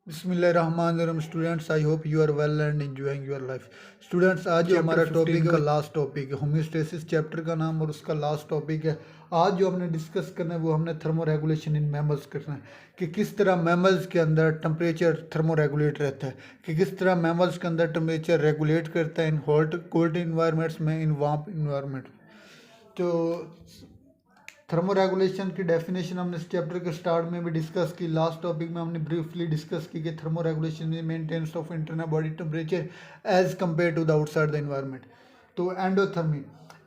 बिस्मिल्लाहिर्रहमानिर्रहीम। Students, I hope you are well and enjoying your life. Students, आज जो हमारा टॉपिक का लास्ट टॉपिक है होम्योस्टेसिस चैप्टर का नाम और उसका लास्ट टॉपिक है। आज जो हमने डिस्कस करना है वो हमने थर्मो रेगुलेशन इन मैमल्स करना है कि किस तरह मैमल्स के अंदर टेम्परेचर थर्मो रेगुलेट रहता है, कि किस तरह मैमल्स के अंदर टेम्परेचर रेगुलेट करता है इन हॉट कोल्ड इन्वायरमेंट्स में, इन वार्म इन्वायरमेंट। तो थर्मो रेगुलेशन की डेफिनेशन हमने इस चैप्टर के स्टार्ट में भी डिस्कस की। लास्ट टॉपिक में हमने ब्रीफली डिस्कस की कि thermoregulation is maintenance of internal body temperature as compare to the outside the environment. तो एंडोथर्मी,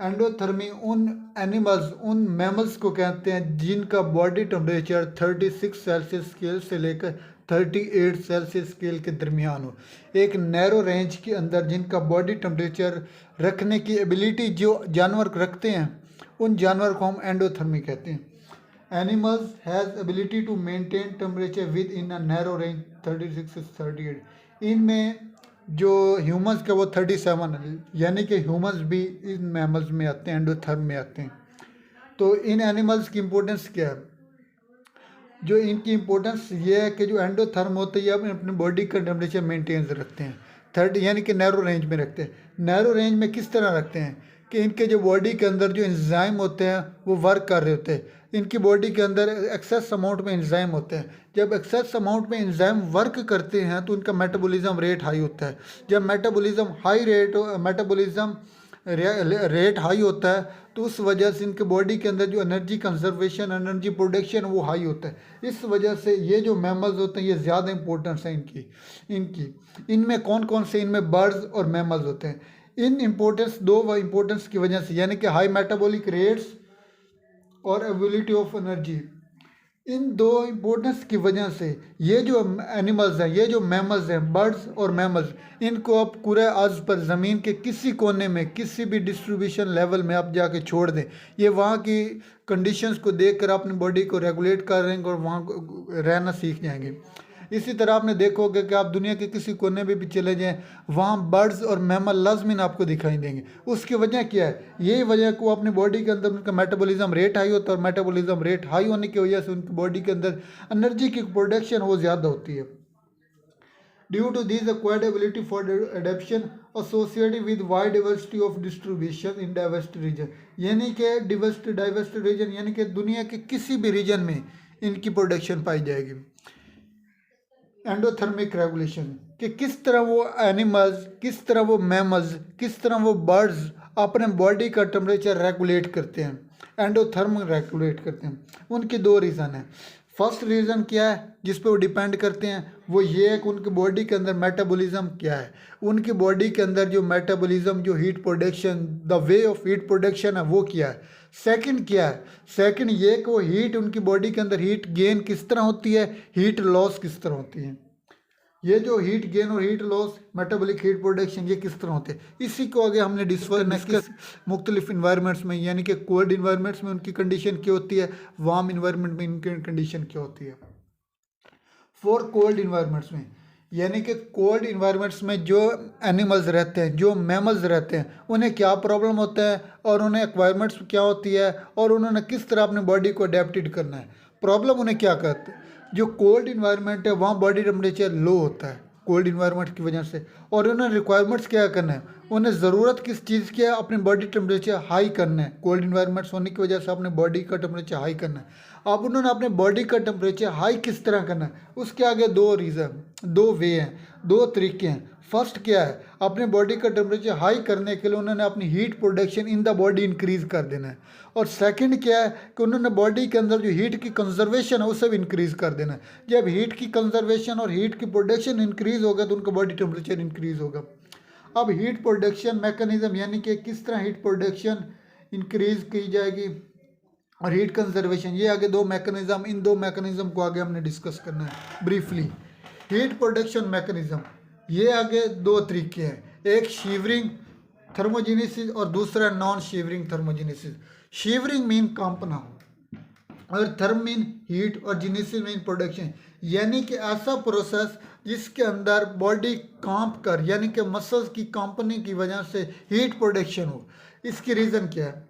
एंडोथर्मी उन एनिमल्स, उन मैमल्स को कहते हैं जिनका बॉडी टेम्परेचर 36 सेल्सियस स्केल से लेकर 38 सेल्सियस स्केल के दरमियान हो। एक नैरो रेंज के अंदर जिनका बॉडी टेम्परेचर रखने की एबिलिटी जो जानवर रखते हैं, उन जानवर को हम एंडोथर्मी कहते हैं। Animals has ability to maintain temperature within a narrow range 36 से 38। इनमें जो ह्यूमंस का वो 37 है, यानी कि ह्यूमंस भी इन मैमल्स में आते हैं, एंडोथर्म में आते हैं। तो इन एनिमल्स की इम्पोर्टेंस क्या है? जो इनकी इम्पोर्टेंस ये है कि जो एंडोथर्म होते हैं ये अपने बॉडी का टेम्परेचर मेंटेन रखते हैं, 30 यानी कि नैरो रेंज में रखते हैं। नैरो रेंज में किस तरह रखते हैं कि इनके जो बॉडी के अंदर जो एंजाइम होते हैं वो वर्क कर रहे होते हैं। इनकी बॉडी के अंदर एक्सेस अमाउंट में एंजाइम होते हैं। जब एक्सेस अमाउंट में एंजाइम वर्क करते हैं तो इनका मेटाबॉलिज्म रेट हाई होता है। जब मेटाबॉलिज्म रेट हाई होता है तो उस वजह से इनके बॉडी के अंदर जो एनर्जी कंजर्वेशन, एनर्जी प्रोडक्शन वो हाई होता है। इस वजह से ये जो मैमल्स होते हैं ये ज़्यादा इंपॉर्टेंस है इनकी। इनमें कौन कौन से, इनमें बर्ड्स और मैमल्स होते हैं। इन इम्पोर्टेंस, दो इम्पोर्टेंस की वजह से, यानी कि हाई मेटाबॉलिक रेट्स और एबिलिटी ऑफ एनर्जी, इन दो इम्पोर्टेंस की वजह से ये जो एनिमल्स हैं, ये जो मैमल्स हैं, बर्ड्स और मैमल्स, इनको आप पूरे अर्ज पर ज़मीन के किसी कोने में, किसी भी डिस्ट्रीब्यूशन लेवल में आप जाके छोड़ दें, ये वहाँ की कंडीशंस को देखकर अपनी बॉडी को रेगुलेट कर रहेंगे और वहाँ रहना सीख जाएंगे। इसी तरह आपने देखोगे कि आप दुनिया के किसी कोने में भी चले जाएं, वहाँ बर्ड्स और मैमल लाजमीन आपको दिखाई देंगे। उसकी वजह क्या है? यही वजह को अपनी बॉडी के अंदर उनका मेटाबॉलिज्म रेट हाई होता है और मेटाबॉलिज्म रेट हाई होने की वजह से उनकी बॉडी के अंदर एनर्जी की प्रोडक्शन वो ज़्यादा होती है। Due to this acquired ability for adaptation associated with wide diversity of distribution in diverse region, यानी कि diverse region यानी कि दुनिया के किसी भी रीजन में इनकी प्रोडक्शन पाई जाएगी। एंडोथर्मिक रेगुलेशन, कि किस तरह वो एनिमल्स, किस तरह वो मैमल्स, किस तरह वो बर्ड्स अपने बॉडी का टेम्परेचर रेगुलेट करते हैं, एंडोथर्म रेगुलेट करते हैं। उनकी दो रीज़न है। फर्स्ट रीज़न क्या है जिस पे वो डिपेंड करते हैं? वो ये है कि उनकी बॉडी के अंदर मेटाबॉलिज्म क्या है। उनकी बॉडी के अंदर जो मेटाबॉलिज्म, जो heat production, the way of heat production है वो क्या है। सेकंड क्या है? सेकंड ये कि वो हीट, उनकी बॉडी के अंदर हीट गेन किस तरह होती है, हीट लॉस किस तरह होती है। ये जो हीट गेन और heat loss, metabolic heat production, ये किस तरह होते हैं, इसी को आगे हमने डिस्कस मुख्तलिफ इन्वायरमेंट्स में, यानी कि कोल्ड इन्वायरमेंट्स में उनकी कंडीशन क्या होती है, वार्म इन्वायरमेंट में इनकी कंडीशन क्या होती है। फॉर कोल्ड इन्वायरमेंट्स में, यानी कि कोल्ड इन्वायरमेंट्स में जो एनिमल्स रहते हैं, जो मैमल्स रहते हैं, उन्हें क्या प्रॉब्लम होता है और उन्हें एक्वायरमेंट्स क्या होती है और उन्होंने किस तरह अपनी बॉडी को अडेप्टेड करना है। प्रॉब्लम उन्हें क्या करते हैं? जो कोल्ड इन्वायरमेंट है वहाँ बॉडी टेम्परेचर लो होता है कोल्ड इन्वायरमेंट की वजह से, और उन्हें रिक्वायरमेंट्स क्या करना है, उन्हें ज़रूरत किस चीज़ की है, अपनी बॉडी टेम्परेचर हाई करना है। कोल्ड इन्वायरमेंट्स होने की वजह से अपने बॉडी का टेम्परेचर हाई करना है। अब उन्होंने अपने बॉडी का टेम्परेचर हाई किस तरह करना है, उसके आगे दो रीज़न, दो वे हैं, दो तरीके हैं। फर्स्ट क्या है? अपने बॉडी का टेम्परेचर हाई करने के लिए उन्होंने अपनी heat production in the body increase कर देना है। और सेकंड क्या है कि उन्होंने बॉडी के अंदर जो हीट की कंजर्वेशन है उसे भी इंक्रीज कर देना है। जब हीट की कंजर्वेशन और हीट की प्रोडक्शन इंक्रीज होगा तो उनका बॉडी टेम्परेचर इंक्रीज होगा। अब हीट प्रोडक्शन मैकेनिज्म, यानी कि किस तरह हीट प्रोडक्शन इंक्रीज की जाएगी और हीट कंजर्वेशन, ये आगे दो मैकेनिज्म, इन दो मैकेनिज्म को आगे हमने डिस्कस करना है ब्रीफली। हीट प्रोडक्शन मैकेनिज्म, ये आगे दो तरीके हैं, एक शीवरिंग थर्मोजेनेसिस और दूसरा नॉन शीवरिंग थर्मोजेनेसिस। शीवरिंग मीन कांपना और थर्म मीन हीट और जेनेसिस मीन प्रोडक्शन, यानी कि ऐसा प्रोसेस जिसके अंदर बॉडी कांप कर, यानी कि मसल्स की कंपनी की वजह से हीट प्रोडक्शन हो। इसकी रीज़न क्या है?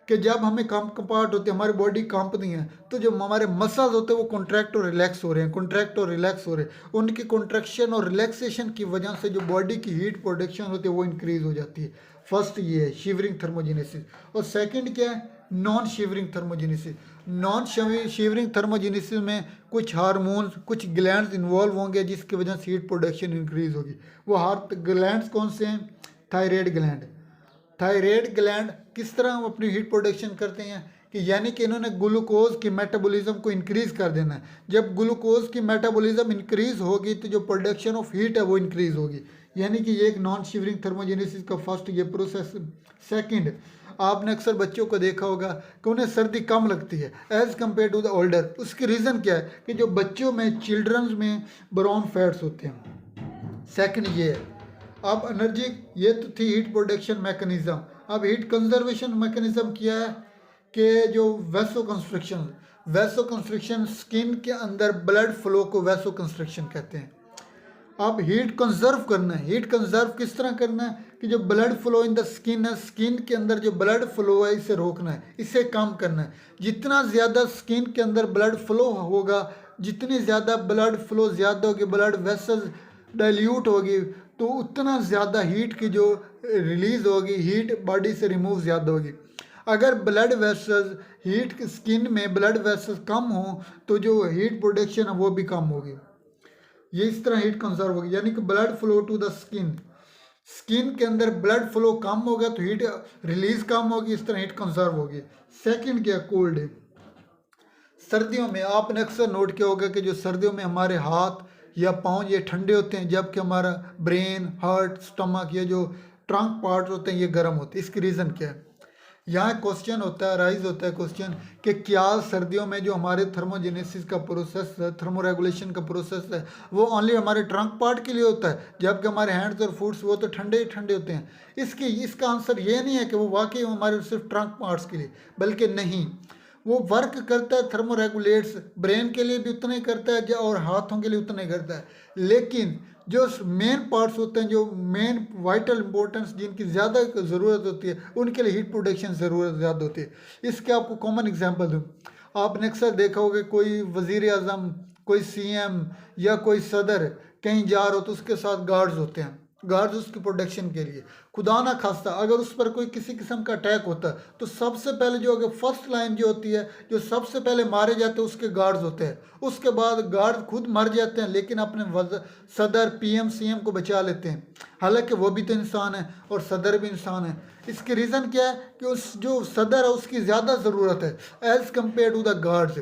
कि जब हमें कंपार्ट होते हैं, हमारी बॉडी कांपती है, तो जो हमारे मसल्स होते हैं वो कॉन्ट्रैक्ट और रिलैक्स हो रहे हैं, कॉन्ट्रैक्ट और रिलैक्स हो रहे हैं। उनकी कॉन्ट्रैक्शन और रिलैक्सेशन की वजह से जो बॉडी की हीट प्रोडक्शन होती है वो इंक्रीज हो जाती है। फर्स्ट ये है शिवरिंग थर्मोजेनेसिस। और सेकंड क्या है? Non shivering thermogenesis. Non shivering thermogenesis में कुछ हार्मोन्स, कुछ ग्लैंड्स इन्वॉल्व होंगे जिसकी वजह से हीट प्रोडक्शन इंक्रीज होगी। वो ग्लैंड्स कौन से हैं? Thyroid gland. थायराइड ग्लैंड किस तरह हम अपनी हीट प्रोडक्शन करते हैं कि यानी कि इन्होंने ग्लूकोज की मेटाबॉलिज्म को इंक्रीज कर देना है। जब ग्लूकोज की मेटाबॉलिज्म इंक्रीज होगी तो जो प्रोडक्शन ऑफ हीट है वो इंक्रीज होगी। यानी कि ये एक नॉन शिवरिंग थर्मोजेनेसिस का फर्स्ट ये प्रोसेस। सेकंड, आपने अक्सर बच्चों को देखा होगा कि उन्हें सर्दी कम लगती है as compare to the older. उसकी रीज़न क्या है कि जो बच्चों में, चिल्ड्रंस में ब्राउन फैट्स होते हैं। सेकंड ये है। अब एनर्जी, ये तो थी हीट प्रोडक्शन मैकेनिज्म। अब हीट कंजर्वेशन मैकेनिज्म क्या है कि जो वैसो कंस्ट्रक्शन स्किन के अंदर ब्लड फ्लो को वैसो कंस्ट्रक्शन कहते हैं। अब हीट कंजर्व करना है। हीट कंजर्व किस तरह करना है कि जो blood flow in the skin है, स्किन के अंदर जो ब्लड फ्लो है इसे रोकना है, इसे कम करना है। जितना ज़्यादा स्किन के अंदर ब्लड फ्लो होगा, जितनी ज़्यादा ब्लड फ्लो ज़्यादा होगी, ब्लड वेसल्स डाइल्यूट होगी, तो उतना ज़्यादा हीट की जो रिलीज़ होगी, हीट बॉडी से रिमूव ज़्यादा होगी। अगर ब्लड वेसल्स, हीट स्किन में ब्लड वेसल्स कम हो तो जो हीट प्रोडक्शन है वो भी कम होगी। ये इस तरह हीट कंजर्व होगी। यानी कि blood flow to the skin, skin के अंदर ब्लड फ्लो कम होगा तो हीट रिलीज कम होगी, इस तरह हीट कंजर्व होगी। सेकंड क्या? कोल्ड है। सर्दियों में आपने अक्सर नोट किया होगा कि जो सर्दियों में हमारे हाथ या पाँव ये ठंडे होते हैं, जबकि हमारा ब्रेन, हार्ट, स्टमक, ये जो ट्रंक पार्ट होते हैं ये गर्म होते हैं। इसकी रीज़न क्या है? यहाँ क्वेश्चन होता है, राइज होता है क्वेश्चन कि क्या सर्दियों में जो हमारे थर्मोजेनेसिस का प्रोसेस है, थर्मोरेगुलेशन का प्रोसेस है, वो ओनली हमारे ट्रंक पार्ट के लिए होता है, जबकि हमारे हैंड्स और फुट्स वो तो ठंडे ही ठंडे होते हैं। इसका आंसर ये नहीं है कि वो वाकई हमारे सिर्फ ट्रंक पार्ट्स के लिए, बल्कि नहीं, वो वर्क करता है, थर्मोरेगुलेट्स ब्रेन के लिए भी उतना ही करता है और हाथों के लिए उतना ही करता है। लेकिन जो मेन पार्ट्स होते हैं, जो मेन वाइटल इंपॉर्टेंस जिनकी ज़्यादा ज़रूरत होती है, उनके लिए हीट प्रोडक्शन ज़रूरत ज़्यादा होती है। इसके आपको कॉमन एग्जांपल दूँ, आपने अक्सर देखा होगा कोई वज़ीर आज़म, कोई सीएम या कोई सदर कहीं जा रहा हो तो उसके साथ गार्ड्स होते हैं, गार्ड्स उसकी प्रोटेक्शन के लिए। खुदा ना खास्ता अगर उस पर कोई किसी किस्म का अटैक होता है तो सबसे पहले जो अगर फर्स्ट लाइन जो होती है, जो सबसे पहले मारे जाते हैं उसके गार्ड्स होते हैं। उसके बाद गार्ड खुद मर जाते हैं लेकिन अपने सदर, पीएम, सीएम को बचा लेते हैं। हालांकि वो भी तो इंसान है और सदर भी इंसान है। इसकी रीज़न क्या है कि उस जो सदर है उसकी ज़्यादा ज़रूरत है as compare to the guards.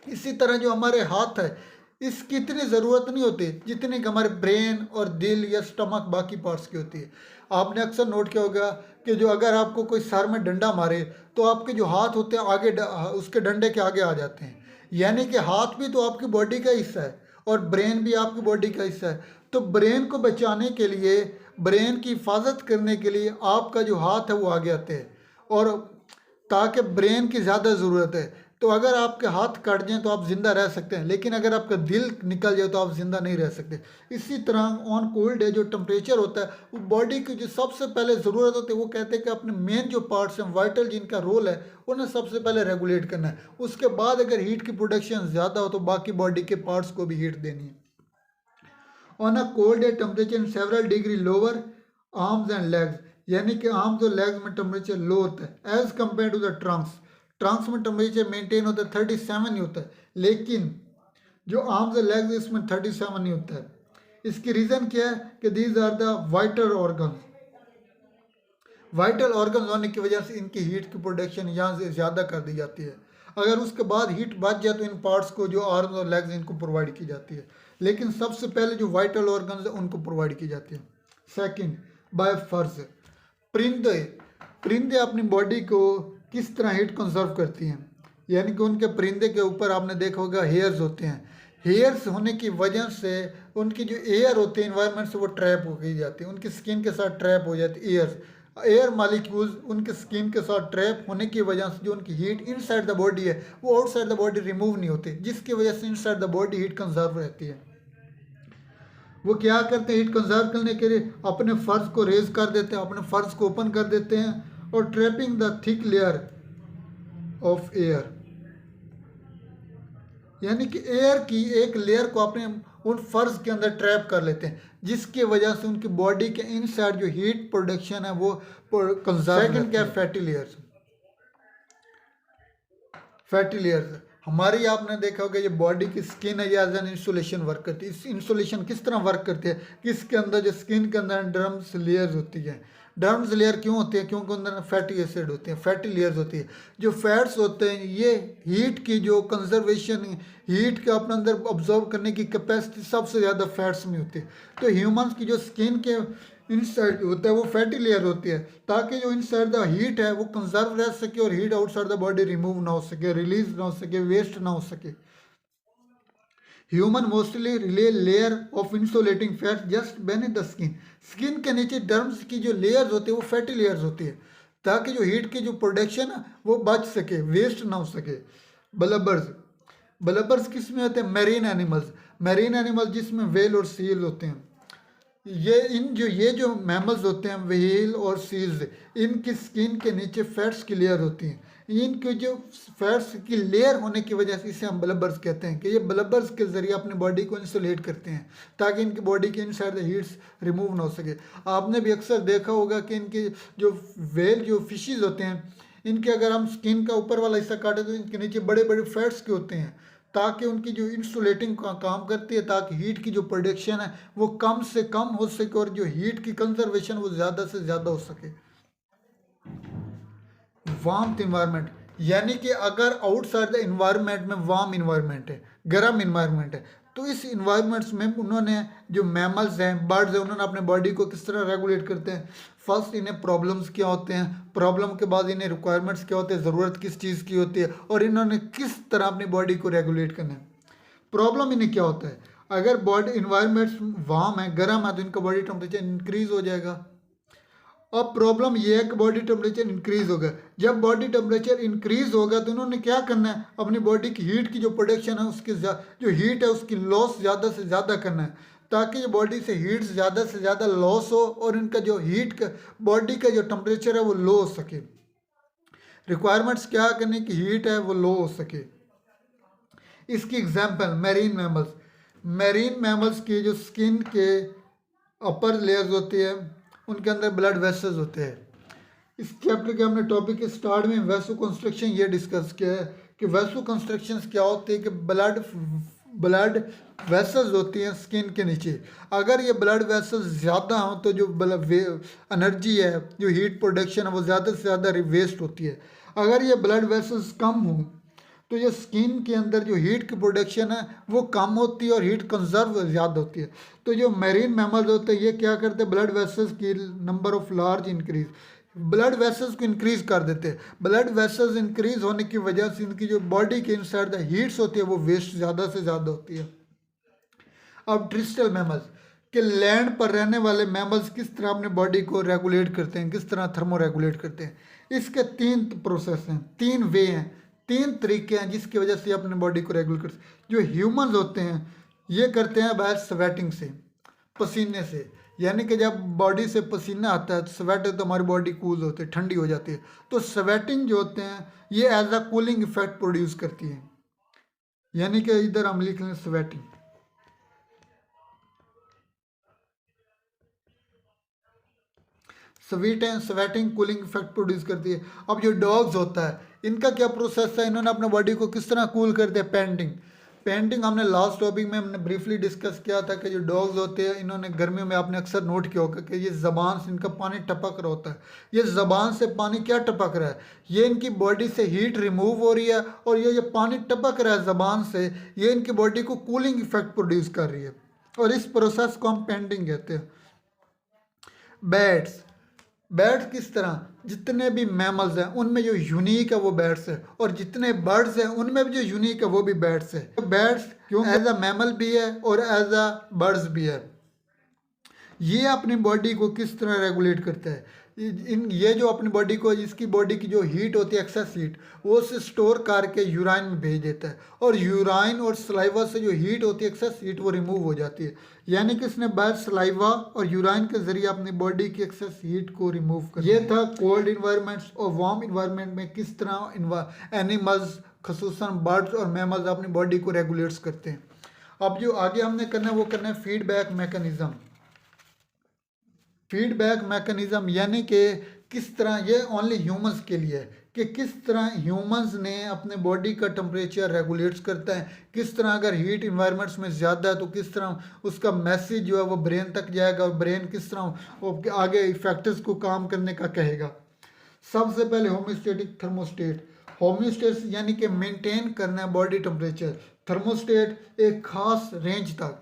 इसी तरह जो हमारे हाथ है इसकी इतनी ज़रूरत नहीं होती जितनी कि हमारे ब्रेन और दिल या स्टमक बाकी पार्ट्स की होती है। आपने अक्सर नोट किया होगा कि जो अगर आपको कोई सर में डंडा मारे तो आपके जो हाथ होते हैं आगे उसके डंडे के आगे आ जाते हैं। यानी कि हाथ भी तो आपकी बॉडी का हिस्सा है और ब्रेन भी आपकी बॉडी का हिस्सा है। तो ब्रेन को बचाने के लिए, ब्रेन की हिफाजत करने के लिए आपका जो हाथ है वो आगे आते हैं, और ताकि ब्रेन की ज़्यादा ज़रूरत है। तो अगर आपके हाथ कट जाएं तो आप ज़िंदा रह सकते हैं, लेकिन अगर आपका दिल निकल जाए तो आप ज़िंदा नहीं रह सकते। इसी तरह ऑन कोल्ड डे जो टेम्परेचर होता है वो बॉडी की जो सबसे पहले ज़रूरत होती है, वो कहते हैं कि अपने मेन जो पार्ट्स हैं, वाइटल जिनका रोल है, उन्हें सबसे पहले रेगुलेट करना है। उसके बाद अगर हीट की प्रोडक्शन ज़्यादा हो तो बाकी बॉडी के पार्ट्स को भी हीट देनी है। On a cold day temperature several degree lower arms and legs, यानी कि आर्म्स और लेग्स में टेम्परेचर लो होता है as compare to the trunks. Trunks में टेम्परेचर मेंटेन होता है 37 ही होता है, लेकिन जो आर्म्स और लेग्स इसमें 37 नहीं होता है। इसकी रीज़न क्या है कि these are the vital organs. Vital organs होने की वजह से इनकी हीट की प्रोडक्शन यहाँ से ज़्यादा कर दी जाती है। अगर उसके बाद हीट बच जाए तो इन पार्ट्स को, जो आर्म्स और लेग्स, इनको प्रोवाइड की जाती है, लेकिन सबसे पहले जो वाइटल ऑर्गन्स है उनको प्रोवाइड की जाती है। सेकंड, बाय फर्स। परिंदे अपनी बॉडी को किस तरह हीट कंजर्व करती हैं, यानी कि उनके परिंदे के ऊपर आपने देखा होगा हेयर्स होते हैं। हेयर्स होने की वजह से उनकी जो एयर होती है इन्वायरमेंट से वो ट्रैप हो गई जाती है, उनकी स्किन के साथ ट्रैप हो जाती है। एयर मालिक्यूल्स उनके स्किन के साथ ट्रैप होने की वजह से जो उनकी हीट इनसाइड द बॉडी है वो आउटसाइड द बॉडी रिमूव नहीं होती, जिसकी वजह से inside the body heat conserve रहती है। वो क्या करते हैं हीट कंजर्व करने के लिए? अपने फर्ज को रेज कर देते हैं, अपने फर्ज को ओपन कर देते हैं और trapping the thick layer of air, यानी कि एयर की एक लेयर को अपने उन फर्ज के अंदर ट्रैप कर लेते हैं, जिसकी वजह से उनकी बॉडी के इनसाइड जो हीट प्रोडक्शन है वो कंजर्व। सेकंड क्या है? Fatty layers. फैटी लेयर्स हमारी, आपने देखा होगा ये बॉडी की स्किन है, ये एज एन इंसुलेशन वर्क करती है। इस इंसुलेशन किस तरह वर्क करती है कि इसके अंदर जो स्किन के अंदर डर्म्स लेयर्स होती है। डर्म्स लेयर क्यों होती है? क्योंकि अंदर फैटी एसिड होते हैं, फैटी लेयर्स होती है। जो फैट्स होते हैं ये हीट की जो कंजर्वेशन, हीट के अपने अंदर ऑब्जर्व करने की कैपेसिटी सबसे ज़्यादा फैट्स में होती है। तो ह्यूमंस की जो स्किन के इनसाइड होता है वो फैटी लेयर होती है, ताकि जो इनसाइड द हीट है वो कंजर्व रह सके और heat outside the body remove ना हो सके, रिलीज ना हो सके, वेस्ट ना हो सके। Human mostly relay layer of insulating fats just beneath the skin. Skin के नीचे डर्म्स की जो लेयर्स होती है वो फैटी लेयर्स होती है, ताकि जो हीट की जो प्रोडक्शन है वो बच सके, वेस्ट ना हो सके। ब्लबर्स, ब्लबर्स किस में होते हैं? Marine animals. मैरीन एनिमल्स जिसमें व्हेल और सील होते हैं। ये जो मैमल्स होते हैं, व्हेल और सील्स, इनकी स्किन के नीचे फैट्स की लेयर होती हैं। इनके जो फैट्स की लेयर होने की वजह से इसे हम ब्लबर्स कहते हैं कि ये ब्लबर्स के जरिए अपनी बॉडी को इंसुलेट करते हैं, ताकि इनकी बॉडी के इनसाइड द हीट्स रिमूव ना हो सके। आपने भी अक्सर देखा होगा कि इनके जो व्हेल जो फिशेज होते हैं, इनके अगर हम स्किन का ऊपर वाला हिस्सा काटें तो इनके नीचे बड़े बड़े फैट्स के होते हैं, ताकि उनकी जो इंसुलेटिंग का काम करती है, ताकि हीट की जो प्रोडक्शन है वो कम से कम हो सके और जो हीट की कंजर्वेशन वो ज़्यादा से ज़्यादा हो सके। वार्म इन्वायरमेंट, यानी कि अगर आउटसाइड द इन्वायरमेंट में वार्म इन्वायरमेंट है, गर्म इन्वायरमेंट है, तो इस इन्वायरमेंट्स में उन्होंने जो मैमल्स हैं, बर्ड्स हैं, उन्होंने अपने बॉडी को किस तरह रेगुलेट करते हैं। फर्स्ट इन्हें प्रॉब्लम्स क्या होते हैं, प्रॉब्लम के बाद इन्हें रिक्वायरमेंट्स क्या होते हैं, ज़रूरत किस चीज़ की होती है, और इन्होंने किस तरह अपनी बॉडी को रेगुलेट करना है। प्रॉब्लम इन्हें क्या होता है? अगर बॉडी इन्वायरमेंट्स वार्म है, गर्म है, तो इनका बॉडी टेम्परेचर इंक्रीज हो जाएगा। अब प्रॉब्लम यह है कि बॉडी टेम्परेचर इंक्रीज होगा। जब बॉडी टेम्परेचर इंक्रीज होगा तो उन्होंने क्या करना है? अपनी बॉडी की हीट की जो प्रोडक्शन है उसकी जो हीट है उसकी लॉस ज़्यादा से ज़्यादा करना है, ताकि ये बॉडी से हीट ज़्यादा से ज़्यादा लॉस हो और इनका जो हीट का बॉडी का जो टेम्परेचर है वो लो हो सके। रिक्वायरमेंट्स क्या करने की हीट है वो लो हो सके। इसकी example marine mammals. Marine mammals की जो स्किन के अपर लेयर्स होती है उनके अंदर ब्लड वेसल्स होते हैं। इस चैप्टर के हमने टॉपिक के स्टार्ट में वैसो कंस्ट्रक्शन ये डिस्कस किया है कि वैसो कंस्ट्रक्शन क्या होती है कि ब्लड वेसल्स होती हैं स्किन के नीचे। अगर ये ब्लड वेसल्स ज़्यादा हों तो जो एनर्जी है, जो हीट प्रोडक्शन है वो ज़्यादा से ज़्यादा वेस्ट होती है। अगर ये ब्लड वेसल्स कम हो तो ये स्किन के अंदर जो हीट की प्रोडक्शन है वो कम होती है और हीट कंजर्व ज़्यादा होती है। तो जो मैरीन मैमल्स होते हैं ये क्या करते हैं? ब्लड वेसल्स की number of large increase, blood vessels को इंक्रीज कर देते हैं। ब्लड वेसल्स इंक्रीज होने की वजह से इनकी जो बॉडी के इनसाइड द हीट्स होती है वो वेस्ट ज़्यादा से ज़्यादा होती है। अब ट्रिस्टल मैमल्स के लैंड पर रहने वाले मैमल्स किस तरह अपने बॉडी को रेगुलेट करते हैं, किस तरह थर्मो रेगुलेट करते हैं। इसके 3 प्रोसेस हैं, 3 वे हैं, 3 तरीके हैं जिसकी वजह से अपने बॉडी को रेगुलेट करते हैं। जो ह्यूमंस होते हैं ये करते हैं बाय स्वेटिंग से, पसीने से। यानी कि जब बॉडी से पसीना आता है तो स्वेट है तो हमारी बॉडी कूल होती है, ठंडी हो जाती है। तो स्वेटिंग जो होते हैं ये as a cooling effect produce करती है। यानी कि इधर हम लिख लें sweating. Sweating cooling effect produce करती है। अब जो डॉग्स होता है इनका क्या प्रोसेस है, इन्होंने अपने बॉडी को किस तरह कूल कर दिया? पेंटिंग। पेंटिंग हमने लास्ट टॉपिक में हमने ब्रीफली डिस्कस किया था कि जो डॉग्स होते हैं इन्होंने गर्मियों में आपने अक्सर नोट किया होगा कि ये ज़बान से इनका पानी टपक रहा होता है। ये ज़बान से पानी क्या टपक रहा है? ये इनकी बॉडी से हीट रिमूव हो रही है और ये पानी टपक रहा है ज़बान से, ये इनकी बॉडी को कूलिंग इफेक्ट प्रोड्यूस कर रही है और इस प्रोसेस को हम पेंटिंग कहते हैं। बैट्स, बैट्स किस तरह? जितने भी मैमल्स हैं उनमें जो यूनिक है वो बैट्स है, और जितने बर्ड्स हैं उनमें भी जो यूनिक है वो भी बैट्स है। तो बैट्स क्यों एज अ मैमल भी है और एज अ बर्ड्स भी है। ये अपनी बॉडी को किस तरह रेगुलेट करता है? इन ये जो अपनी बॉडी को, इसकी बॉडी की जो हीट होती है, एक्सेस हीट, वो उसे स्टोर करके यूराइन में भेज देता है, और यूराइन और सलाइवा से जो हीट होती है, एक्सेस हीट, वो रिमूव हो जाती है। यानी कि इसने बाहर सलाइवा और यूराइन के जरिए अपनी बॉडी की एक्सेस हीट को रिमूव कर। ये था कोल्ड इन्वायरमेंट्स और वार्म इन्वायरमेंट में किस तरह एनिमल्स, खसूसन बर्ड्स और मैमल्स अपनी बॉडी को रेगुलेट्स करते हैं। अब जो आगे हमने करना है वो करना है फीडबैक मैकेनिज्म। फीडबैक मैकेनिज्म यानी कि किस तरह, ये ओनली ह्यूमंस के लिए है कि किस तरह ह्यूमंस ने अपने बॉडी का टेम्परेचर रेगुलेट्स करता है, किस तरह अगर हीट इन्वायरमेंट्स में ज़्यादा है तो किस तरह उसका मैसेज जो है वो ब्रेन तक जाएगा, और ब्रेन किस तरह वो आगे इफेक्ट्स को काम करने का कहेगा। सबसे पहले होम्योस्टेटिक थर्मोस्टेट। होम्योस्टेट यानी कि मेंटेन करना है बॉडी टेम्परेचर। थर्मोस्टेट एक खास रेंज तक।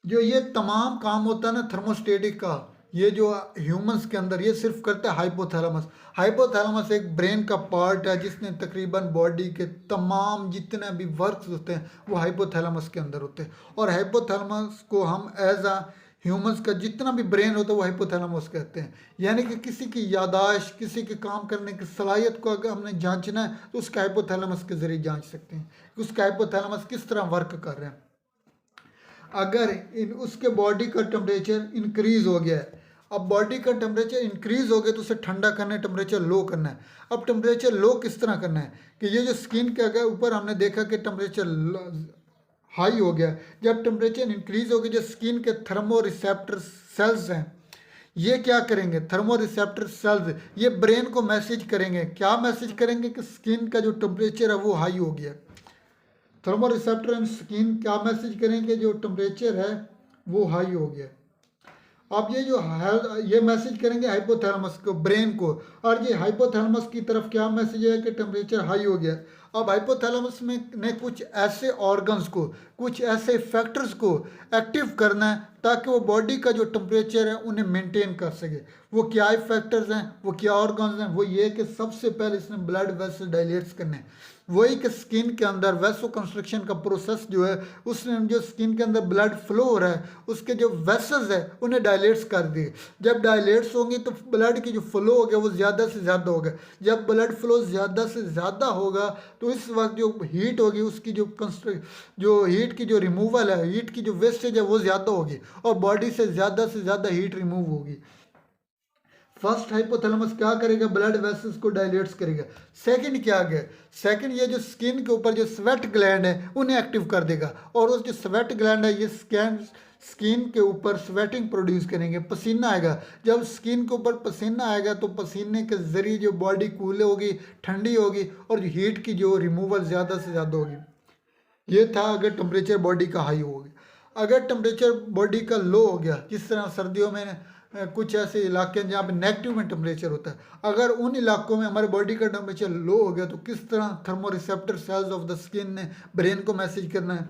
जो ये तमाम काम होता है ना थर्मोस्टेटिक का, ये जो ह्यूमंस के अंदर ये सिर्फ करता है हाइपोथैलेमस। हाइपोथैलेमस एक ब्रेन का पार्ट है जिसने तकरीबन बॉडी के तमाम जितने भी वर्क्स होते हैं वो हाइपोथैलेमस के अंदर होते हैं। और हाइपोथैलेमस को हम एज आ ह्यूमंस का जितना भी ब्रेन होता है वो हाइपोथैलेमस कहते हैं। यानी कि किसी की यादाश्त, किसी के काम करने की सलाहियत को अगर हमने जांचना है तो उसके हाइपोथैलेमस के जरिए जांच सकते हैं कि उसका हाइपोथैलेमस किस तरह वर्क कर रहे हैं। अगर उसके बॉडी का टेम्परेचर इंक्रीज हो गया है, अब बॉडी का टेम्परेचर इंक्रीज हो गया तो उसे ठंडा करना है, टेम्परेचर लो करना है। अब टेम्परेचर लो किस तरह करना है कि ये जो स्किन के अगर ऊपर हमने देखा कि टेम्परेचर हाई हो गया, जब टेम्परेचर इंक्रीज हो गया, जो स्किन के थर्मो रिसेप्टर सेल्स हैं ये क्या करेंगे, थर्मो रिसेप्टर सेल्स ये ब्रेन को मैसेज करेंगे। क्या मैसेज करेंगे कि स्किन का जो टेम्परेचर है वो हाई हो गया। थर्मो रिसेप्टर एंड स्किन क्या मैसेज करेंगे, जो टेम्परेचर है वो हाई हो गया। अब ये जो ये मैसेज करेंगे हाइपोथैलेमस को, ब्रेन को, और ये हाइपोथैलेमस की तरफ क्या मैसेज है कि टेम्परेचर हाई हो गया। अब हाइपोथैलेमस में ने कुछ ऐसे ऑर्गन्स को, कुछ ऐसे फैक्टर्स को एक्टिव करना है ताकि वो बॉडी का जो टेम्परेचर है उन्हें मेंटेन कर सके। वो क्या फैक्टर्स हैं, वो क्या ऑर्गन्स हैं, वो ये कि सबसे पहले इसने ब्लड वेसल डायलेट्स करने हैं। वही कि स्किन के अंदर वेसो कंस्ट्रक्शन का प्रोसेस जो है, उसने जो स्किन के अंदर ब्लड फ्लो हो रहा है उसके जो वेसल्स है उन्हें डायलेट्स कर दिए। जब डायलेट्स होंगे तो ब्लड की जो फ्लो हो गया वो ज़्यादा से ज़्यादा होगा। जब ब्लड फ्लो ज़्यादा से ज़्यादा होगा तो इस वक्त जो हीट होगी उसकी जो हीट की जो रिमूवल है, हीट की जो वेस्टेज है वो ज़्यादा होगी और बॉडी से ज़्यादा हीट रिमूव होगी। फर्स्ट हाइपोथैलेमस क्या करेगा, ब्लड वेसल्स को डायलेट्स करेगा। सेकंड क्या है, सेकंड ये जो स्किन के ऊपर जो स्वेट ग्लैंड है उन्हें एक्टिव कर देगा, और उस जो स्वेट ग्लैंड है ये स्किन के ऊपर स्वेटिंग प्रोड्यूस करेंगे, पसीना आएगा। जब स्किन के ऊपर पसीना आएगा तो पसीने के जरिए जो बॉडी कूल होगी, ठंडी होगी, और जो हीट की जो रिमूवल ज़्यादा से ज़्यादा होगी। ये था अगर टेम्परेचर बॉडी का हाई हो गया। अगर टेम्परेचर बॉडी का लो हो गया, जिस तरह सर्दियों में कुछ ऐसे इलाके हैं जहाँ पे नेगेटिव में टेम्परेचर होता है, अगर उन इलाकों में हमारे बॉडी का टेम्परेचर लो हो गया तो किस तरह thermo receptor cells of the skin ने ब्रेन को मैसेज करना है।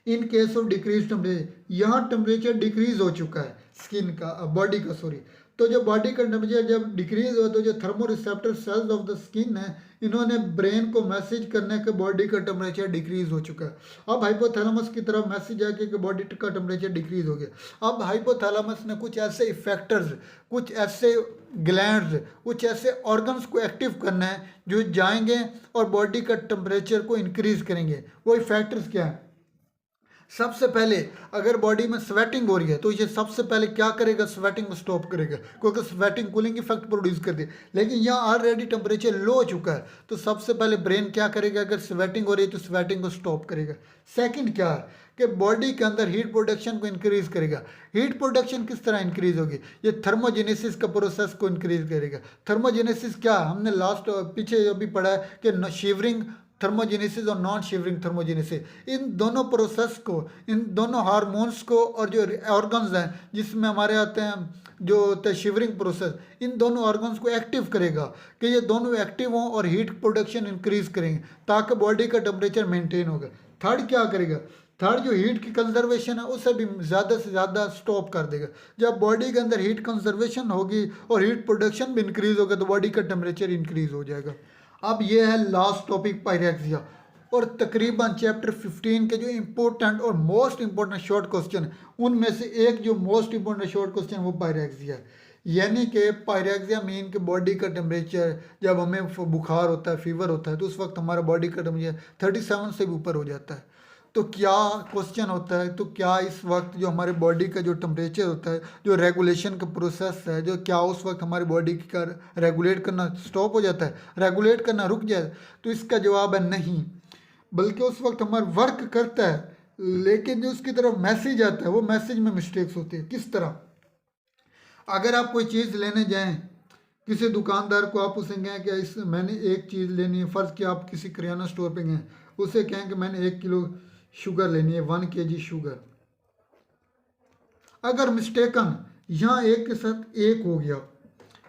In case of decrease temperature, यहाँ टेम्परेचर डिक्रीज हो चुका है स्किन का, बॉडी का सॉरी, तो जो बॉडी का टेम्परेचर जब डिक्रीज हो तो जो thermo receptor cells of the skin है इन्होंने ब्रेन को मैसेज करने के बॉडी का टेम्परेचर डिक्रीज हो चुका है। अब हाइपोथैलेमस की तरफ मैसेज आया कि बॉडी का टेम्परेचर डिक्रीज हो गया। अब हाइपोथैलेमस ने कुछ ऐसे इफेक्टर्स, कुछ ऐसे ग्लैंड्स, कुछ ऐसे ऑर्गन्स को एक्टिव करना है जो जाएंगे और बॉडी का टेम्परेचर को इंक्रीज करेंगे। वो इफेक्टर्स क्या है, सबसे पहले अगर बॉडी में स्वेटिंग हो रही है तो ये सबसे पहले क्या करेगा, स्वेटिंग को स्टॉप करेगा, क्योंकि स्वेटिंग कूलिंग इफेक्ट प्रोड्यूस कर दे। लेकिन यहाँ ऑलरेडी टेम्परेचर लो हो चुका है तो सबसे पहले ब्रेन क्या करेगा, अगर स्वेटिंग हो रही है तो स्वेटिंग को स्टॉप करेगा। सेकंड क्या है कि बॉडी के अंदर हीट प्रोडक्शन को इंक्रीज करेगा। हीट प्रोडक्शन किस तरह इंक्रीज होगी, ये थर्मोजेनेसिस का प्रोसेस को इंक्रीज करेगा। थर्मोजेनेसिस क्या, हमने लास्ट पीछे अभी पढ़ा है कि शिवरिंग थर्मोजेनेसिस और नॉन शिवरिंग थर्मोजेनेसिस, इन दोनों प्रोसेस को, इन दोनों हार्मोन्स को और जो ऑर्गन्स हैं जिसमें हमारे आते हैं जो होता है शिवरिंग प्रोसेस, इन दोनों ऑर्गन्स को एक्टिव करेगा कि ये दोनों एक्टिव हों और हीट प्रोडक्शन इंक्रीज करेंगे ताकि बॉडी का टेम्परेचर मेंटेन होगा। थर्ड क्या करेगा, थर्ड जो हीट की कंजर्वेशन है उसे भी ज़्यादा से ज़्यादा स्टॉप कर देगा। जब बॉडी के अंदर हीट कंजर्वेशन होगी और हीट प्रोडक्शन भी इंक्रीज होगा तो बॉडी का टेम्परेचर इंक्रीज हो जाएगा। अब ये है लास्ट टॉपिक, पायरेक्सिया। और तकरीबन चैप्टर 15 के जो इम्पोर्टेंट और मोस्ट इम्पोर्टेंट शॉर्ट क्वेश्चन, उनमें से एक जो मोस्ट इम्पोर्टेंट शॉर्ट क्वेश्चन वो पायरेक्सिया है। यानी कि पायरेक्सिया मीन कि बॉडी का टेम्परेचर, जब हमें बुखार होता है, फीवर होता है, तो उस वक्त हमारा बॉडी का टेम्परेचर 37 से भी ऊपर हो जाता है। तो क्या क्वेश्चन होता है, तो क्या इस वक्त जो हमारे बॉडी का जो टेम्परेचर होता है, जो रेगुलेशन का प्रोसेस है, जो क्या उस वक्त हमारी बॉडी का रेगुलेट करना स्टॉप हो जाता है, रेगुलेट करना रुक जाए? तो इसका जवाब है नहीं, बल्कि उस वक्त हमारा वर्क करता है, लेकिन जो उसकी तरफ मैसेज आता है वो मैसेज में मिस्टेक्स होती है। किस तरह? अगर आप कोई चीज़ लेने जाएं, किसी दुकानदार को आप उसे कहें कि इस मैंने एक चीज़ लेनी है, फ़र्ज़ कि आप किसी किराना स्टोर पे गए, उसे कहें कि मैंने 1 किलो शुगर लेनी है, 1 kg शुगर। अगर मिस्टेकन यहाँ एक के साथ एक हो गया,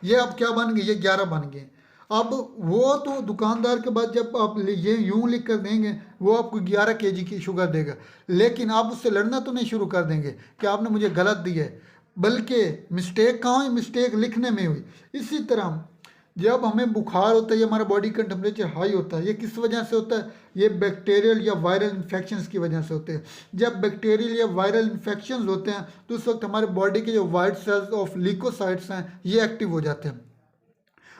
ये अब क्या बन गए, ये 11 बन गए। अब वो तो दुकानदार के बाद जब आप ये यूं लिख कर देंगे, वो आपको 11 kg की शुगर देगा, लेकिन आप उससे लड़ना तो नहीं शुरू कर देंगे कि आपने मुझे गलत दिया है, बल्कि मिस्टेक कहाँ हुई? मिस्टेक लिखने में हुई। इसी तरह जब हमें बुखार होता है, ये हमारा बॉडी का टेम्परेचर हाई होता है, ये किस वजह से होता है? ये बैक्टीरियल या वायरल इन्फेक्शंस की वजह से होते हैं। जब बैक्टीरियल या वायरल इन्फेक्शंस होते हैं तो उस वक्त हमारे बॉडी के जो वाइट सेल्स ऑफ ल्यूकोसाइट्स हैं, ये एक्टिव हो जाते हैं,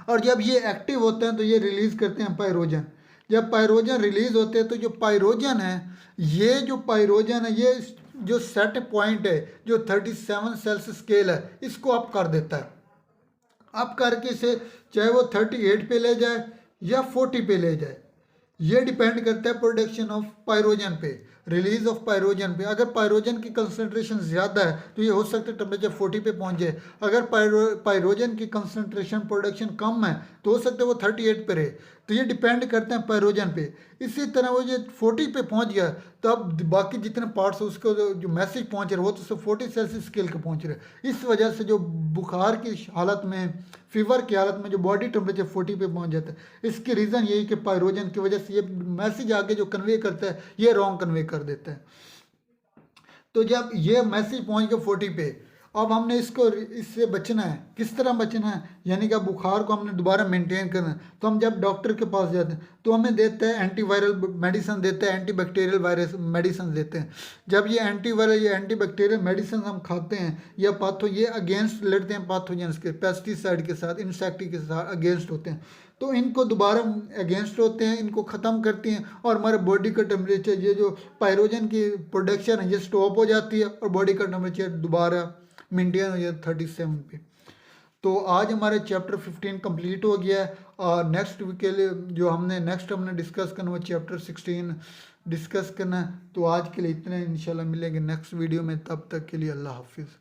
और जब ये एक्टिव होते हैं तो ये रिलीज़ करते हैं पायरोजन। जब पायरोजन रिलीज़ होते हैं तो जो पायरोजन है, ये जो पायरोजन है, ये जो सेट पॉइंट है, जो 37 सेल्सियस स्केल है, इसको अप कर देता है। अप करके इसे चाहे वो 38 पे ले जाए या 40 पे ले जाए, ये डिपेंड करता है प्रोडक्शन ऑफ पायरोजन पे, रिलीज ऑफ पायरोजन पे। अगर पायरोजन की कंसंट्रेशन ज़्यादा है तो ये हो सकता है टेम्परेचर 40 पे पहुंच जाए। अगर पायरोजन की कंसंट्रेशन प्रोडक्शन कम है तो हो सकता है वो 38 पे रहे। तो ये डिपेंड करते हैं पायरोजन पे। इसी तरह वो ये 40 पे पहुंच गया, तब बाकी जितने पार्ट्स उसको जो मैसेज पहुंच रहे वो तो सिर्फ 40 सेल्सियस स्केल के पहुंच रहे। इस वजह से जो बुखार की हालत में, फीवर की हालत में जो बॉडी टेम्परेचर 40 पे पहुंच जाता है, इसकी रीज़न यही कि पायरोजन की वजह से ये मैसेज आगे जो कन्वे करता है ये रॉन्ग कन्वे कर देता है। तो जब ये मैसेज पहुंच गया 40 पे, अब हमने इससे बचना है। किस तरह बचना है? यानी कि अब बुखार को हमने दोबारा मेंटेन करना है। तो हम जब डॉक्टर के पास जाते हैं तो हमें देता है एंटीवायरल मेडिसिन देते हैं, एंटीबैक्टीरियल वायरस मेडिसिन देते हैं। जब ये एंटीवायरल या एंटीबैक्टीरियल मेडिसिन हम खाते हैं या ये अगेंस्ट लड़ते हैं पैथोजेंस के, पेस्टिसाइड के साथ, इंसेक्टिसाइड के साथ अगेंस्ट होते हैं, तो इनको दोबारा अगेंस्ट होते हैं, इनको ख़त्म करती हैं, और हमारे बॉडी का टेम्परेचर, ये जो पायरोजन की प्रोडक्शन है, ये स्टॉप हो जाती है और बॉडी का टेम्परेचर दोबारा मेंटेन हो जाता है 37 पे। तो आज हमारे चैप्टर 15 कंप्लीट हो गया है, और नेक्स्ट वीक के लिए जो हमने डिस्कस करना वो चैप्टर 16 डिस्कस करना है। तो आज के लिए इतना, इंशाल्लाह मिलेंगे नेक्स्ट वीडियो में, तब तक के लिए अल्लाह हाफिज़।